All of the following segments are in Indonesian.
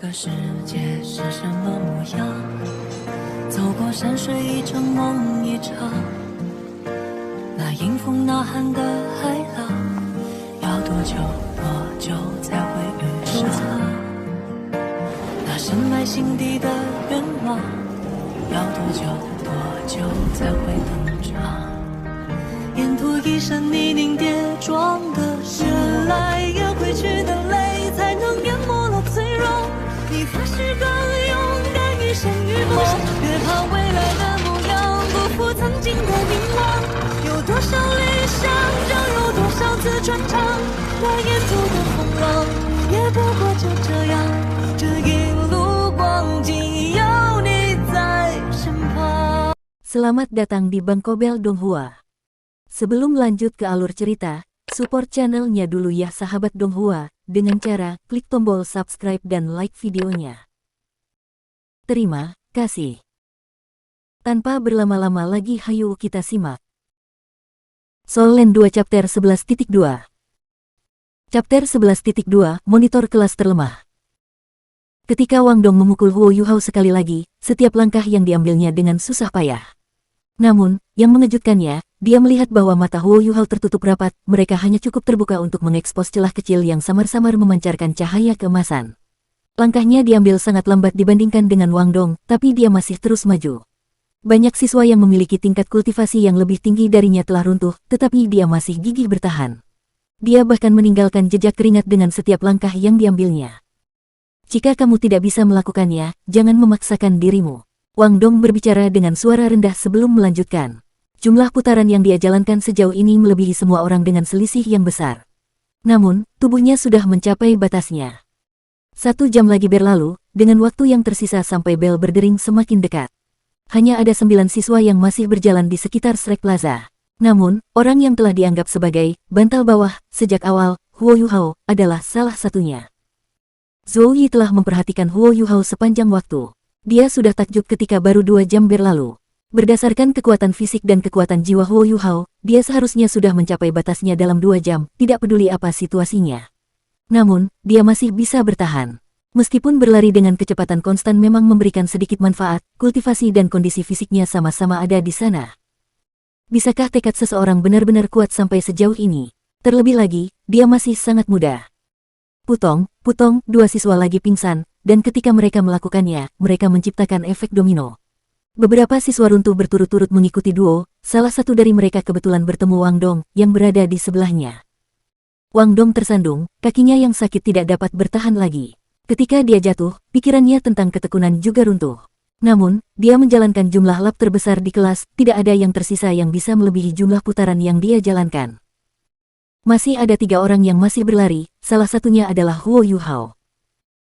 个世界是什么模样？走过山水一场梦一场，那迎风呐喊的海浪，要多久多久才会遇上？那深埋心底的愿望，要多久多久才会登场？沿途一身泥泞跌撞的越来越回去的泪，才能淹没了脆弱。你发誓更勇敢一生与梦，别怕未来的模样不负曾经的凝望。有多少理想，就有多少次穿肠。那沿途的风浪，也不过就这样。这一路光景有你在身旁。 Selamat datang di Bangkobel Donghua. Sebelum lanjut ke alur cerita, support channelnya dulu ya sahabat Donghua, dengan cara klik tombol subscribe dan like videonya. Terima kasih. Tanpa berlama-lama lagi hayu kita simak. Soul Land 2 Chapter 11.2. Chapter 11.2, Monitor Kelas Terlemah. Ketika Wang Dong memukul Huo Yuhao sekali lagi, setiap langkah yang diambilnya dengan susah payah. Namun, yang mengejutkannya, dia melihat bahwa mata Huo Yuhao tertutup rapat, mereka hanya cukup terbuka untuk mengekspos celah kecil yang samar-samar memancarkan cahaya keemasan. Langkahnya diambil sangat lambat dibandingkan dengan Wang Dong, tapi dia masih terus maju. Banyak siswa yang memiliki tingkat kultivasi yang lebih tinggi darinya telah runtuh, tetapi dia masih gigih bertahan. Dia bahkan meninggalkan jejak keringat dengan setiap langkah yang diambilnya. Jika kamu tidak bisa melakukannya, jangan memaksakan dirimu. Wang Dong berbicara dengan suara rendah sebelum melanjutkan. Jumlah putaran yang dia jalankan sejauh ini melebihi semua orang dengan selisih yang besar. Namun, tubuhnya sudah mencapai batasnya. 1 jam lagi berlalu, dengan waktu yang tersisa sampai bel berdering semakin dekat. Hanya ada 9 siswa yang masih berjalan di sekitar Shrek Plaza. Namun, orang yang telah dianggap sebagai bantal bawah sejak awal, Huo Yuhao, adalah salah satunya. Zhou Yi telah memperhatikan Huo Yuhao sepanjang waktu. Dia sudah takjub ketika baru 2 jam berlalu. Berdasarkan kekuatan fisik dan kekuatan jiwa Huo Yuhao, dia seharusnya sudah mencapai batasnya dalam 2 jam, tidak peduli apa situasinya. Namun, dia masih bisa bertahan. Meskipun berlari dengan kecepatan konstan memang memberikan sedikit manfaat, kultivasi dan kondisi fisiknya sama-sama ada di sana. Bisakah tekad seseorang benar-benar kuat sampai sejauh ini? Terlebih lagi, dia masih sangat muda. Putong, 2 siswa lagi pingsan, dan ketika mereka melakukannya, mereka menciptakan efek domino. Beberapa siswa runtuh berturut-turut mengikuti duo, salah satu dari mereka kebetulan bertemu Wang Dong, yang berada di sebelahnya. Wang Dong tersandung, kakinya yang sakit tidak dapat bertahan lagi. Ketika dia jatuh, pikirannya tentang ketekunan juga runtuh. Namun, dia menjalankan jumlah lap terbesar di kelas, tidak ada yang tersisa yang bisa melebihi jumlah putaran yang dia jalankan. Masih ada 3 orang yang masih berlari, salah satunya adalah Huo Yuhao.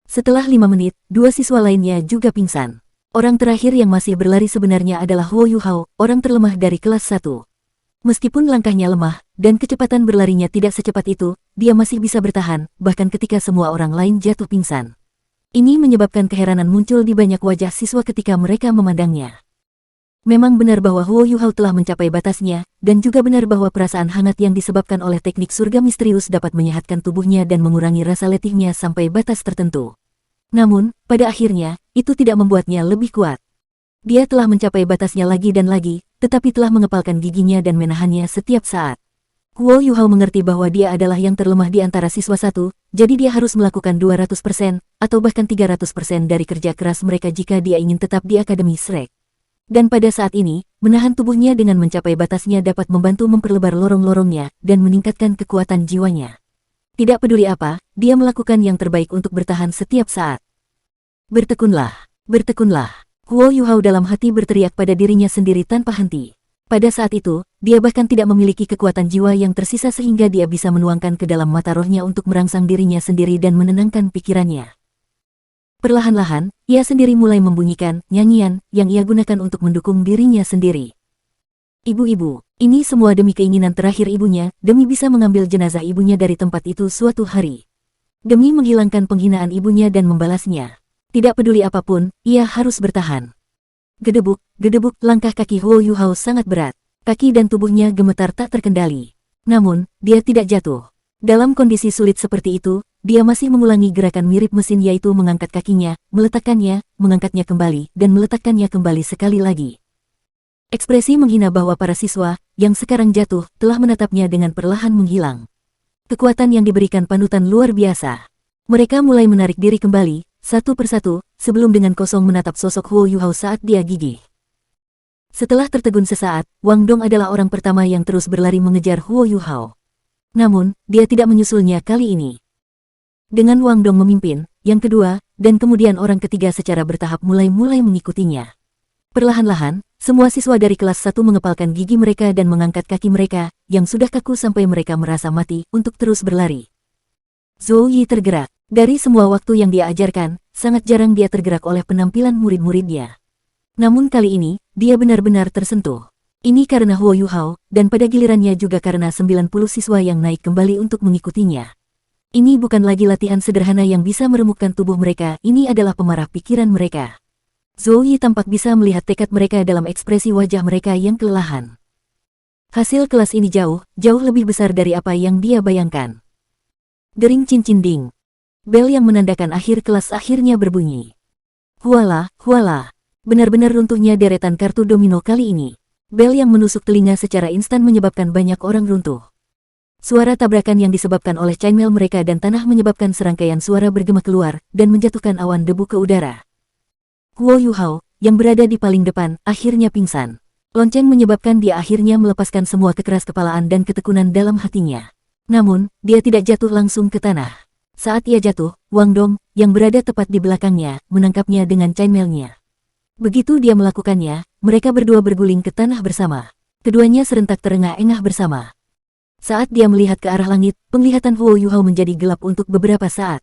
Setelah 5 menit, 2 siswa lainnya juga pingsan. Orang terakhir yang masih berlari sebenarnya adalah Huo Yuhao, orang terlemah dari kelas 1. Meskipun langkahnya lemah, dan kecepatan berlarinya tidak secepat itu, dia masih bisa bertahan, bahkan ketika semua orang lain jatuh pingsan. Ini menyebabkan keheranan muncul di banyak wajah siswa ketika mereka memandangnya. Memang benar bahwa Huo Yuhao telah mencapai batasnya, dan juga benar bahwa perasaan hangat yang disebabkan oleh teknik surga misterius dapat menyehatkan tubuhnya dan mengurangi rasa letihnya sampai batas tertentu. Namun, pada akhirnya, itu tidak membuatnya lebih kuat. Dia telah mencapai batasnya lagi dan lagi, tetapi telah mengepalkan giginya dan menahannya setiap saat. Huo Yuhao mengerti bahwa dia adalah yang terlemah di antara siswa 1, jadi dia harus melakukan 200%, atau bahkan 300% dari kerja keras mereka jika dia ingin tetap di Akademi Shrek. Dan pada saat ini, menahan tubuhnya dengan mencapai batasnya dapat membantu memperlebar lorong-lorongnya dan meningkatkan kekuatan jiwanya. Tidak peduli apa, dia melakukan yang terbaik untuk bertahan setiap saat. Bertekunlah, bertekunlah. Huo Yuhao dalam hati berteriak pada dirinya sendiri tanpa henti. Pada saat itu, dia bahkan tidak memiliki kekuatan jiwa yang tersisa sehingga dia bisa menuangkan ke dalam mata rohnya untuk merangsang dirinya sendiri dan menenangkan pikirannya. Perlahan-lahan, ia sendiri mulai membunyikan nyanyian yang ia gunakan untuk mendukung dirinya sendiri. Ibu-ibu, ini semua demi keinginan terakhir ibunya, demi bisa mengambil jenazah ibunya dari tempat itu suatu hari. Demi menghilangkan penghinaan ibunya dan membalasnya. Tidak peduli apapun, ia harus bertahan. Gedebuk, gedebuk, langkah kaki Huo Yuhao sangat berat. Kaki dan tubuhnya gemetar tak terkendali. Namun, dia tidak jatuh. Dalam kondisi sulit seperti itu, dia masih mengulangi gerakan mirip mesin yaitu mengangkat kakinya, meletakkannya, mengangkatnya kembali, dan meletakkannya kembali sekali lagi. Ekspresi menghina bahwa para siswa, yang sekarang jatuh, telah menatapnya dengan perlahan menghilang. Kekuatan yang diberikan panutan luar biasa. Mereka mulai menarik diri kembali, satu persatu, sebelum dengan kosong menatap sosok Huo Yuhao saat dia gigih. Setelah tertegun sesaat, Wang Dong adalah orang pertama yang terus berlari mengejar Huo Yuhao. Namun, dia tidak menyusulnya kali ini. Dengan Wang Dong memimpin, yang kedua, dan kemudian orang ketiga secara bertahap mulai mengikutinya. Perlahan-lahan, semua siswa dari kelas 1 mengepalkan gigi mereka dan mengangkat kaki mereka, yang sudah kaku sampai mereka merasa mati, untuk terus berlari. Zhou Yi tergerak. Dari semua waktu yang dia ajarkan, sangat jarang dia tergerak oleh penampilan murid-muridnya. Namun kali ini, dia benar-benar tersentuh. Ini karena Huo Yuhao, dan pada gilirannya juga karena 90 siswa yang naik kembali untuk mengikutinya. Ini bukan lagi latihan sederhana yang bisa meremukkan tubuh mereka, ini adalah pemarah pikiran mereka. Zhou Yi tampak bisa melihat tekad mereka dalam ekspresi wajah mereka yang kelelahan. Hasil kelas ini jauh lebih besar dari apa yang dia bayangkan. Dering cincin ding. Bel yang menandakan akhir kelas akhirnya berbunyi. Huala, huala. Benar-benar runtuhnya deretan kartu domino kali ini. Bel yang menusuk telinga secara instan menyebabkan banyak orang runtuh. Suara tabrakan yang disebabkan oleh chainmail mereka dan tanah menyebabkan serangkaian suara bergema keluar dan menjatuhkan awan debu ke udara. Huo Yuhao, yang berada di paling depan, akhirnya pingsan. Lonceng menyebabkan dia akhirnya melepaskan semua kekeras-kepalaan dan ketekunan dalam hatinya. Namun, dia tidak jatuh langsung ke tanah. Saat ia jatuh, Wang Dong, yang berada tepat di belakangnya, menangkapnya dengan chainmailnya. Begitu dia melakukannya, mereka berdua berguling ke tanah bersama. Keduanya serentak terengah-engah bersama. Saat dia melihat ke arah langit, penglihatan Huo Yuhao menjadi gelap untuk beberapa saat.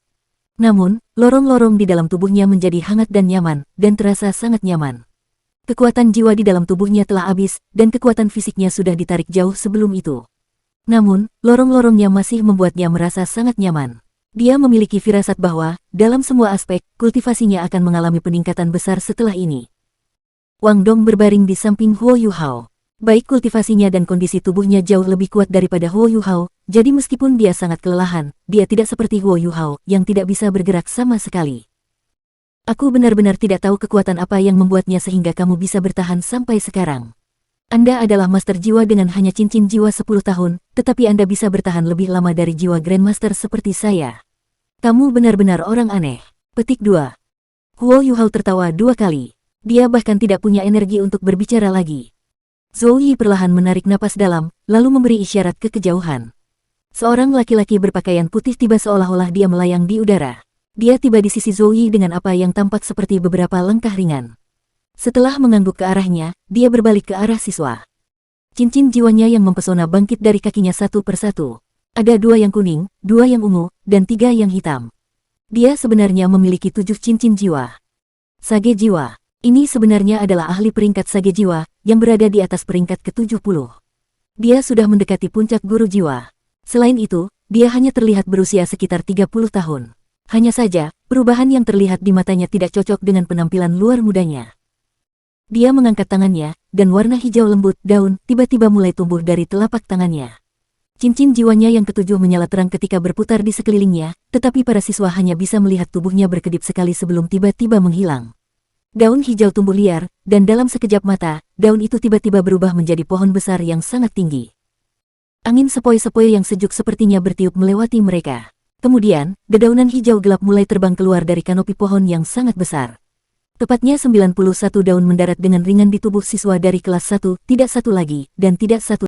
Namun, lorong-lorong di dalam tubuhnya menjadi hangat dan nyaman, dan terasa sangat nyaman. Kekuatan jiwa di dalam tubuhnya telah habis, dan kekuatan fisiknya sudah ditarik jauh sebelum itu. Namun, lorong-lorongnya masih membuatnya merasa sangat nyaman. Dia memiliki firasat bahwa, dalam semua aspek, kultivasinya akan mengalami peningkatan besar setelah ini. Wang Dong berbaring di samping Huo Yuhao. Baik kultivasinya dan kondisi tubuhnya jauh lebih kuat daripada Huo Yuhao, jadi meskipun dia sangat kelelahan, dia tidak seperti Huo Yuhao yang tidak bisa bergerak sama sekali. Aku benar-benar tidak tahu kekuatan apa yang membuatnya sehingga kamu bisa bertahan sampai sekarang. Anda adalah master jiwa dengan hanya cincin jiwa 10 tahun, tetapi Anda bisa bertahan lebih lama dari jiwa Grandmaster seperti saya. Kamu benar-benar orang aneh. Petik 2. Huo Yuhao tertawa 2 kali. Dia bahkan tidak punya energi untuk berbicara lagi. Zhou Yi perlahan menarik napas dalam, lalu memberi isyarat ke kejauhan. Seorang laki-laki berpakaian putih tiba seolah-olah dia melayang di udara. Dia tiba di sisi Zhou Yi dengan apa yang tampak seperti beberapa langkah ringan. Setelah mengangguk ke arahnya, dia berbalik ke arah siswa. Cincin jiwanya yang mempesona bangkit dari kakinya satu persatu. Ada 2 yang kuning, 2 yang ungu, dan 3 yang hitam. Dia sebenarnya memiliki 7 cincin jiwa. Sage jiwa. Ini sebenarnya adalah ahli peringkat sage jiwa, yang berada di atas peringkat ke-70. Dia sudah mendekati puncak guru jiwa. Selain itu, dia hanya terlihat berusia sekitar 30 tahun. Hanya saja, perubahan yang terlihat di matanya tidak cocok dengan penampilan luar mudanya. Dia mengangkat tangannya, dan warna hijau lembut daun tiba-tiba mulai tumbuh dari telapak tangannya. Cincin jiwanya yang ketujuh menyala terang ketika berputar di sekelilingnya, tetapi para siswa hanya bisa melihat tubuhnya berkedip sekali sebelum tiba-tiba menghilang. Daun hijau tumbuh liar, dan dalam sekejap mata, daun itu tiba-tiba berubah menjadi pohon besar yang sangat tinggi. Angin sepoi-sepoi yang sejuk sepertinya bertiup melewati mereka. Kemudian, dedaunan hijau gelap mulai terbang keluar dari kanopi pohon yang sangat besar. Tepatnya 91 daun mendarat dengan ringan di tubuh siswa dari kelas 1, tidak satu lagi, dan tidak satu